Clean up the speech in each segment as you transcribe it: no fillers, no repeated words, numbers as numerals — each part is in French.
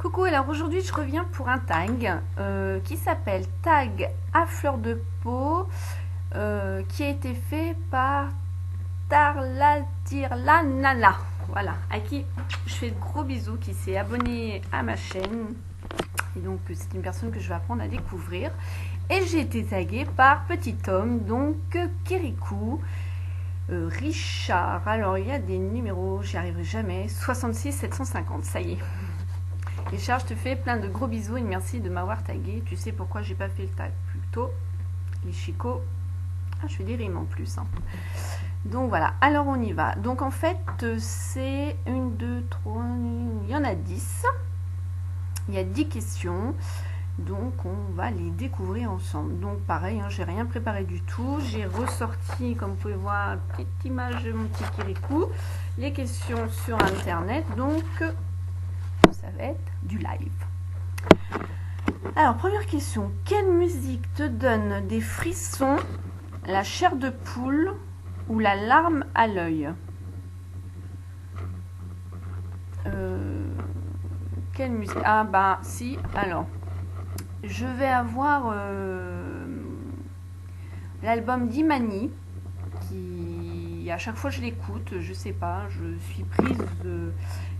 Coucou, alors aujourd'hui je reviens pour un tag qui s'appelle Tag à fleur de peau, qui a été fait par Tarlatirlanana. Voilà, à qui je fais de gros bisous, qui s'est abonné à ma chaîne. Et donc c'est une personne que je vais apprendre à découvrir. Et j'ai été taguée par Petit Homme, donc Kirikou. Richard, alors il y a des numéros, j'y arriverai jamais. 66 750, ça y est. Richard, je te fais plein de gros bisous et merci de m'avoir tagué. Tu sais pourquoi j'ai pas fait le tag plus tôt. Les chicots. Ah, je fais des rimes en plus. Hein. Donc voilà, alors on y va. Donc en fait, c'est 1, 2, 3, il y en a 10. Il y a 10 questions. Donc on va les découvrir ensemble. Donc pareil, hein, j'ai rien préparé du tout. J'ai ressorti, comme vous pouvez voir, une petite image de mon petit Kirikou. Les questions sur internet. Donc ça va être du live. Alors, première question. Quelle musique te donne des frissons, la chair de poule ou la larme à l'œil? Quelle musique? Ah bah si, alors. Je vais avoir l'album d'Imani, qui à chaque fois je l'écoute, je sais pas, je suis prise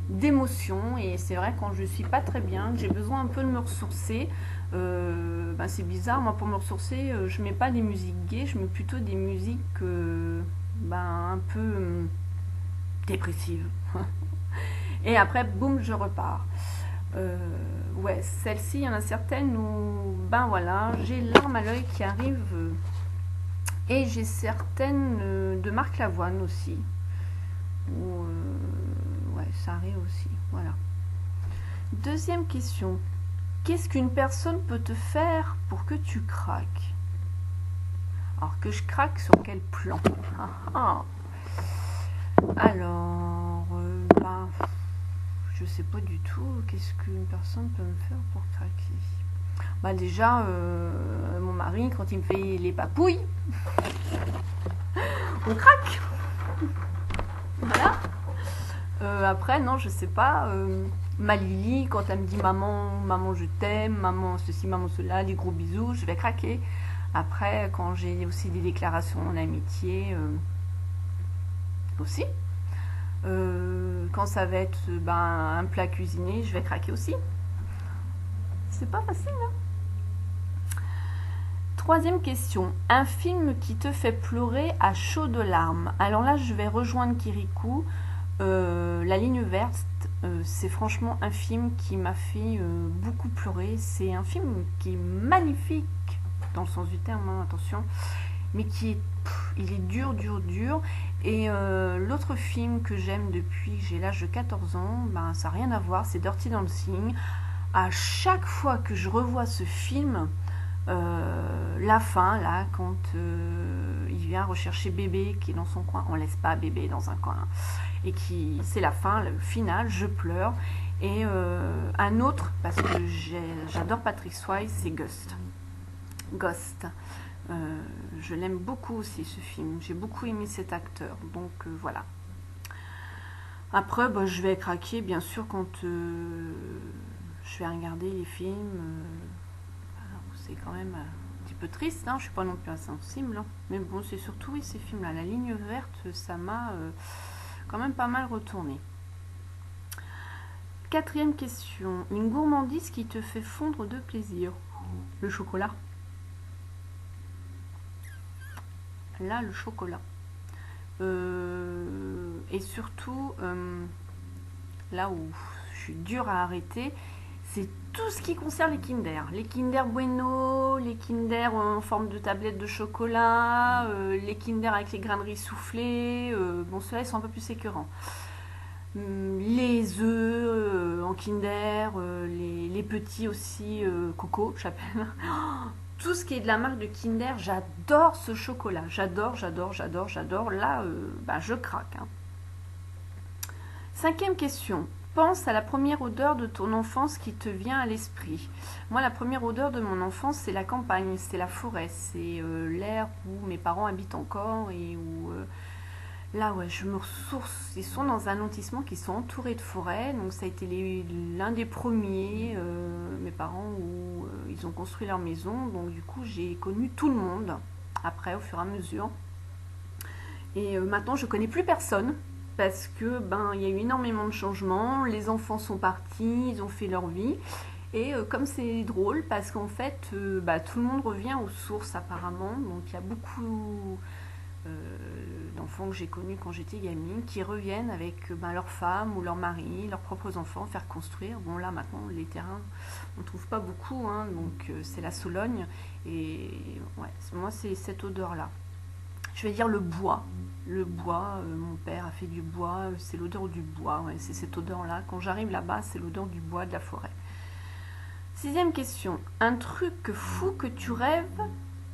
d'émotion et c'est vrai quand je suis pas très bien, que j'ai besoin un peu de me ressourcer, ben c'est bizarre, moi pour me ressourcer je mets pas des musiques gays, je mets plutôt des musiques ben un peu dépressives et après boum je repars. Ouais, celle-ci il y en a certaines où ben voilà, j'ai larmes à l'œil qui arrivent et j'ai certaines de Marc Lavoine aussi où ouais, ça arrive aussi. Voilà. Deuxième question. Qu'est-ce qu'une personne peut te faire pour que tu craques? Alors, que je craque sur quel plan? Alors, ben, je sais pas du tout. Qu'est-ce qu'une personne peut me faire pour craquer? Bah déjà, mon mari, quand il me fait les papouilles, on craque. Voilà. Après, non, je sais pas. Ma Lily, quand elle me dit maman, maman, je t'aime, maman, ceci, maman, cela, les gros bisous, je vais craquer. Après, quand j'ai aussi des déclarations en amitié, aussi. Quand ça va être un plat cuisiné, je vais craquer aussi. C'est pas facile, hein? Troisième question. Un film qui te fait pleurer à chaudes larmes. Alors là, je vais rejoindre Kirikou. La ligne verte, c'est franchement un film qui m'a fait beaucoup pleurer. C'est un film qui est magnifique, dans le sens du terme, hein, attention, mais il est dur, dur, dur. Et l'autre film que j'aime depuis que j'ai l'âge de 14 ans, ben, ça n'a rien à voir, c'est Dirty Dancing. À chaque fois que je revois ce film, la fin, là, quand il vient rechercher bébé qui est dans son coin, on laisse pas bébé dans un coin, et c'est la fin, le final, je pleure. Et un autre, parce que j'adore Patrick Swayze, c'est Ghost. Je l'aime beaucoup aussi ce film, j'ai beaucoup aimé cet acteur, donc voilà. Après, bah, je vais craquer bien sûr quand je vais regarder les films. C'est quand même un petit peu triste, hein, je suis pas non plus insensible, hein. Mais bon, c'est surtout oui, ces films-là. La ligne verte, ça m'a quand même pas mal retourné. Quatrième question. Une gourmandise qui te fait fondre de plaisir? Le chocolat. Là, le chocolat. Et surtout, là où je suis dure à arrêter, c'est tout ce qui concerne les Kinder. Les Kinder Bueno, les Kinder en forme de tablette de chocolat, les Kinder avec les grains de riz soufflés. Bon, ceux-là, ils sont un peu plus écœurants. Les œufs en Kinder, les petits aussi, Coco, j'appelle. Tout ce qui est de la marque de Kinder, j'adore ce chocolat. J'adore, j'adore, j'adore, j'adore. Là, je craque. Hein. Cinquième question. Pense à la première odeur de ton enfance qui te vient à l'esprit. Moi, la première odeur de mon enfance, c'est la campagne, c'est la forêt, c'est l'air où mes parents habitent encore et où Là, ouais, je me ressource. Ils sont dans un lotissement qui sont entourés de forêts. Donc, ça a été l'un des premiers, mes parents, où ils ont construit leur maison. Donc, du coup, j'ai connu tout le monde après, au fur et à mesure. Et maintenant, je connais plus personne. Parce que, ben, il y a eu énormément de changements. Les enfants sont partis, ils ont fait leur vie. Et comme c'est drôle, parce qu'en fait, bah, tout le monde revient aux sources apparemment. Donc, il y a beaucoup d'enfants que j'ai connus quand j'étais gamine qui reviennent avec ben, leur femme ou leur mari, leurs propres enfants, faire construire. Bon là maintenant les terrains on ne trouve pas beaucoup, hein, donc c'est la Sologne et ouais, moi c'est cette odeur là. Je vais dire le bois. Le bois, mon père a fait du bois, c'est l'odeur du bois, ouais, c'est cette odeur là. Quand j'arrive là-bas, c'est l'odeur du bois, de la forêt. Sixième question. Un truc fou que tu rêves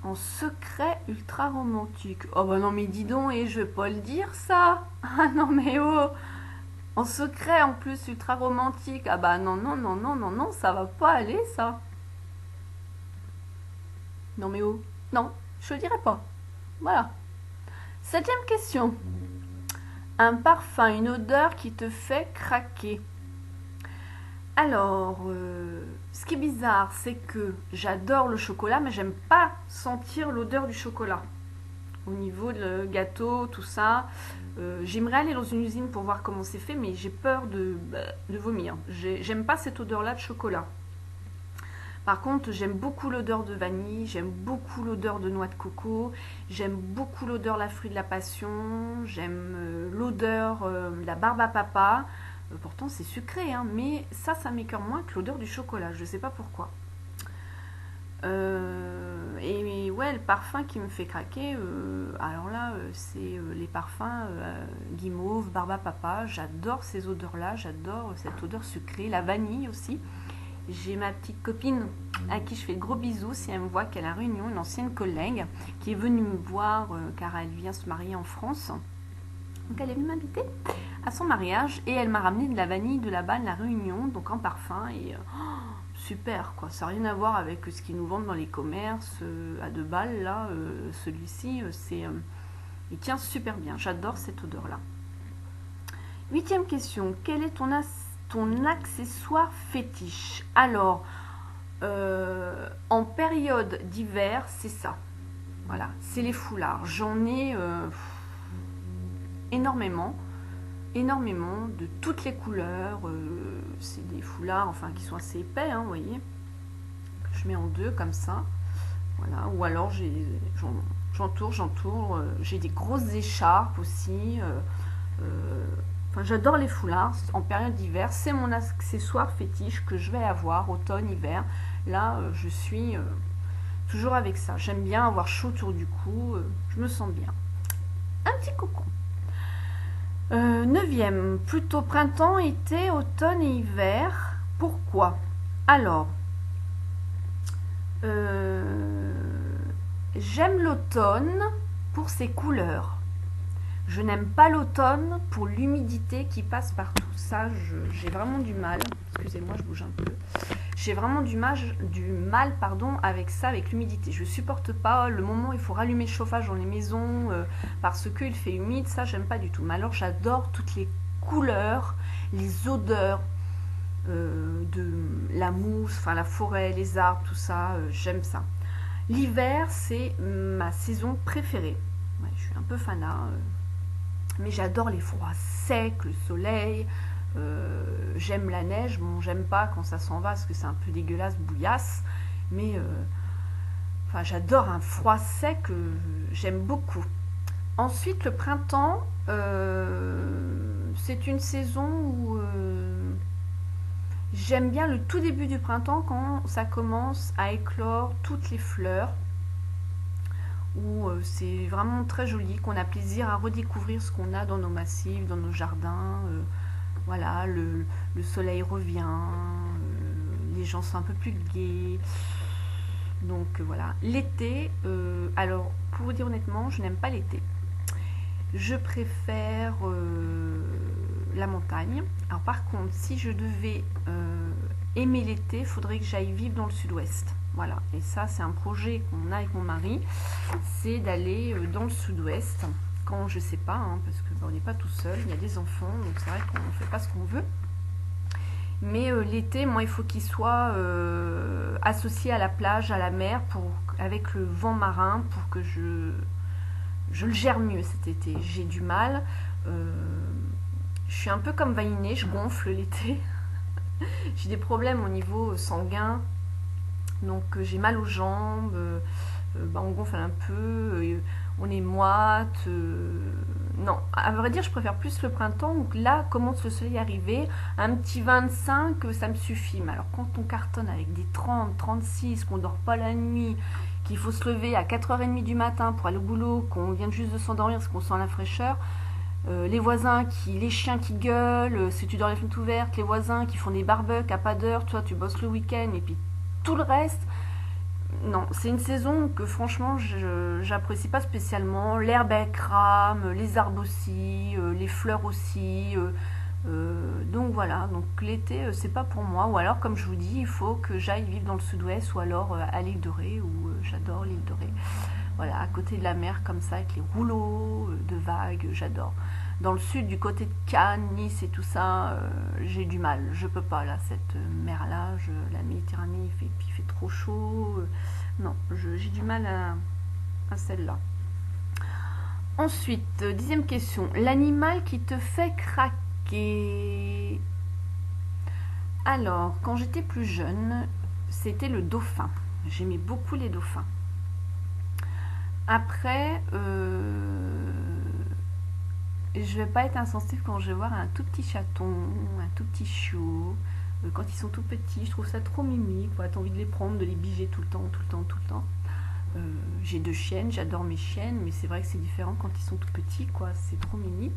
en secret ultra romantique. Oh bah non mais dis donc, et je vais pas le dire ça. Ah non mais oh. En secret en plus ultra romantique. Ah bah non non non non non non, ça va pas aller ça. Non mais oh. Non, je le dirai pas. Voilà. Septième question. Un parfum, une odeur qui te fait craquer. Alors, ce qui est bizarre, c'est que j'adore le chocolat, mais j'aime pas sentir l'odeur du chocolat. Au niveau de gâteau, tout ça, j'aimerais aller dans une usine pour voir comment c'est fait, mais j'ai peur de vomir. J'aime pas cette odeur-là de chocolat. Par contre, j'aime beaucoup l'odeur de vanille, j'aime beaucoup l'odeur de noix de coco, j'aime beaucoup l'odeur de la fruit de la passion, j'aime l'odeur de la barbe à papa. Pourtant, c'est sucré, hein, mais ça m'écoeure moins que l'odeur du chocolat. Je ne sais pas pourquoi. Et ouais, le parfum qui me fait craquer, alors là, c'est les parfums guimauve, barbe à papa. J'adore ces odeurs-là, j'adore cette odeur sucrée, la vanille aussi. J'ai ma petite copine à qui je fais de gros bisous si elle me voit qu'elle a réunion, une ancienne collègue qui est venue me voir car elle vient se marier en France. Donc elle est venue m'inviter à son mariage et elle m'a ramené de la vanille de là-bas de la Réunion, donc en parfum et super quoi, ça n'a rien à voir avec ce qu'ils nous vendent dans les commerces à 2 balles là, celui-ci il tient super bien, j'adore cette odeur là. Huitième question, quel est ton accessoire fétiche? Alors, en période d'hiver, c'est ça. Voilà, c'est les foulards. J'en ai énormément, énormément, de toutes les couleurs. C'est des foulards, enfin, qui sont assez épais, hein, vous voyez. Que je mets en deux comme ça. Voilà, ou alors j'entoure. J'ai des grosses écharpes aussi. Enfin, j'adore les foulards en période d'hiver. C'est mon accessoire fétiche que je vais avoir automne, hiver. Là, je suis toujours avec ça. J'aime bien avoir chaud autour du cou. Je me sens bien. Un petit cocon. Neuvième, plutôt printemps, été, automne et hiver. Pourquoi? Alors, j'aime l'automne pour ses couleurs. Je n'aime pas l'automne pour l'humidité qui passe partout. Ça, j'ai vraiment du mal. Excusez-moi, je bouge un peu. J'ai vraiment du mal avec ça, avec l'humidité. Je supporte pas le moment où il faut rallumer le chauffage dans les maisons parce qu'il fait humide. Ça, j'aime pas du tout. Mais alors, j'adore toutes les couleurs, les odeurs de la mousse, enfin la forêt, les arbres, tout ça. J'aime ça. L'hiver, c'est ma saison préférée. Ouais, je suis un peu fanat. Mais j'adore les froids secs, le soleil, j'aime la neige, bon j'aime pas quand ça s'en va parce que c'est un peu dégueulasse, bouillasse, mais enfin, j'adore un froid sec, j'aime beaucoup. Ensuite le printemps, c'est une saison où j'aime bien le tout début du printemps quand ça commence à éclore toutes les fleurs. Où c'est vraiment très joli, qu'on a plaisir à redécouvrir ce qu'on a dans nos massifs, dans nos jardins. Voilà, le soleil revient, les gens sont un peu plus gais. Donc voilà, l'été, alors pour vous dire honnêtement, je n'aime pas l'été. Je préfère la montagne. Alors par contre, si je devais aimer l'été, il faudrait que j'aille vivre dans le sud-ouest. Voilà, et ça c'est un projet qu'on a avec mon mari, c'est d'aller dans le sud-ouest. quand je sais pas, hein, parce que on n'est pas tout seul, il y a des enfants, donc c'est vrai qu'on ne fait pas ce qu'on veut. Mais l'été, moi, il faut qu'il soit associé à la plage, à la mer, avec le vent marin, pour que je le gère mieux cet été. J'ai du mal. euh, je suis un peu comme Vainé, je gonfle l'été. J'ai des problèmes au niveau sanguin, donc j'ai mal aux jambes, on gonfle un peu, on est moite. Non, à vrai dire, je préfère plus le printemps où là commence le soleil à arriver. Un petit 25, ça me suffit. Mais alors quand on cartonne avec des 30, 36, qu'on dort pas la nuit, qu'il faut se lever à 4h30 du matin pour aller au boulot, qu'on vient juste de s'endormir parce qu'on sent la fraîcheur, les chiens qui gueulent, si tu dors les fenêtres ouvertes, les voisins qui font des barbecues à pas d'heure, toi tu bosses le week-end et puis tout le reste. Non, c'est une saison que franchement j'apprécie pas spécialement. L'herbe elle crame, les arbres aussi, les fleurs aussi. Donc voilà, donc l'été c'est pas pour moi. Ou alors comme je vous dis, il faut que j'aille vivre dans le sud-ouest ou alors à l'île de Ré où j'adore l'île de Ré. Voilà, à côté de la mer comme ça avec les rouleaux de vagues, j'adore. Dans le sud, du côté de Cannes, Nice et tout ça, j'ai du mal. Je peux pas là, cette mer-là, la Méditerranée, il fait trop chaud. Non, j'ai du mal à celle-là. Ensuite, 10e question. L'animal qui te fait craquer. Alors, quand j'étais plus jeune, c'était le dauphin. J'aimais beaucoup les dauphins. Après, je vais pas être insensible quand je vais voir un tout petit chaton, un tout petit chiot. Quand ils sont tout petits, je trouve ça trop mimi, quoi. T'as envie de les prendre, de les biger tout le temps, tout le temps, tout le temps. J'ai 2 chiennes, j'adore mes chiennes, mais c'est vrai que c'est différent quand ils sont tout petits, quoi. C'est trop mimi.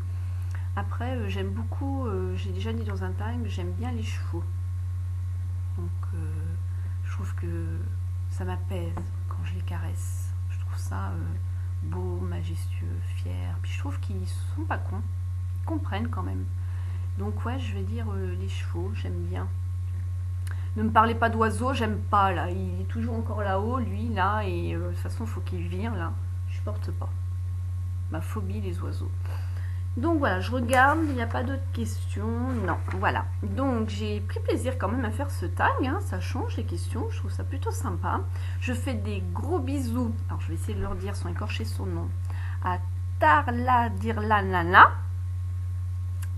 Après, j'aime beaucoup, j'ai déjà dit dans un time, j'aime bien les chevaux. Donc, je trouve que ça m'apaise quand je les caresse. Je trouve ça beau, majestueux, fier. Puis je trouve qu'ils sont pas cons, ils comprennent quand même. Donc ouais, je vais dire les chevaux, j'aime bien. Ne me parlez pas d'oiseaux, j'aime pas là. Il est toujours encore là-haut, lui, là, et de toute façon, il faut qu'il vire là. Je supporte pas. Ma phobie, les oiseaux. Donc voilà, je regarde, il n'y a pas d'autres questions. Non, voilà. Donc j'ai pris plaisir quand même à faire ce tag, hein, ça change les questions, je trouve ça plutôt sympa. Je fais des gros bisous, alors je vais essayer de leur dire sans écorcher son nom, à Tarla Dirlanana,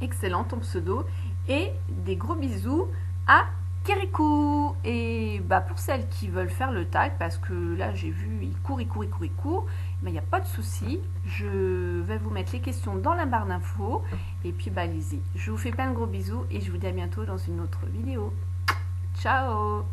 excellent ton pseudo, et des gros bisous à Kirikou. Et bah pour celles qui veulent faire le tag, parce que là j'ai vu, il court, il n'y a pas de souci. Je vais vous mettre les questions dans la barre d'infos. Et puis bah allez-y. Je vous fais plein de gros bisous et je vous dis à bientôt dans une autre vidéo. Ciao!